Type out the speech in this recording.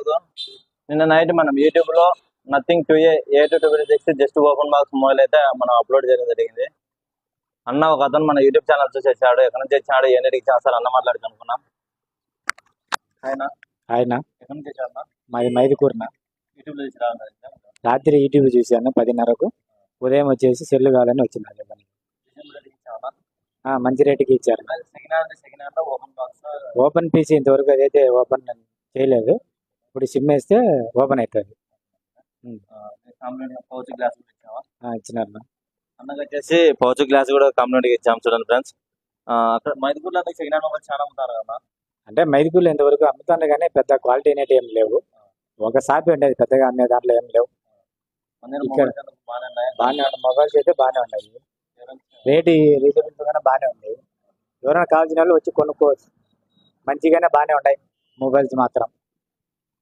మనకు నిన్న నైట్ మనం యూట్యూబ్ లో nothing 2A A2 just open box mobile అయితే మనం అప్లోడ్ చేయడం జరిగింది. అన్న ఒక అతను మన యూట్యూబ్ ఛానల్ చూసి వచ్చాడు. ఎక్కడి నుంచి వచ్చాడు ఏంటికి చేస్తారు అన్న మాట్లాడి కనుక్కున్నాం. ఆయన ఎక్కడి నుంచి వచ్చాడు? మాది మైదుకూరున. యూట్యూబ్ లో చూసి రావాలి. రాత్రి యూట్యూబ్ చూశాను 10:30కు. ఉదయం వచ్చేసి సెల్లు కావాలని వచ్చింది. మంచి రేటుకి ఇచ్చారు. ఓపెన్ పీసీ ఇంతవరకు అదైతే ఓపెన్ చేయలేదు. ఇప్పుడు సిమ్ వేస్తే ఓపెన్ అవుతుంది. ఇచ్చినారు. అన్నకు వచ్చేసి పౌచ్ గ్లాస్ కూడా కంప్లీట్ ఇచ్చాం. చూడండి ఫ్రెండ్స్, అక్కడ మైదుకూరులో సెకండ్ హ్యాండ్ మొబైల్ చాలా అమ్ముతారు కదా. అంటే మైదుకూరులో ఇంతవరకు అమ్ముతాను కానీ పెద్ద క్వాలిటీ అనేది ఏం లేవు. ఒక షాప్ ఉండేది పెద్దగా అమ్మే దాంట్లో ఏం లేవు. బాగానే ఉన్నాయి మొబైల్స్ అయితే బాగానే ఉన్నాయి. రేటు రీజనబుల్ గానే బాగానే ఉంది. ఎవరైనా కావాల్సిన వాళ్ళు వచ్చి కొనుక్కోవచ్చు. మంచిగానే బాగానే ఉన్నాయి మొబైల్స్ మాత్రం.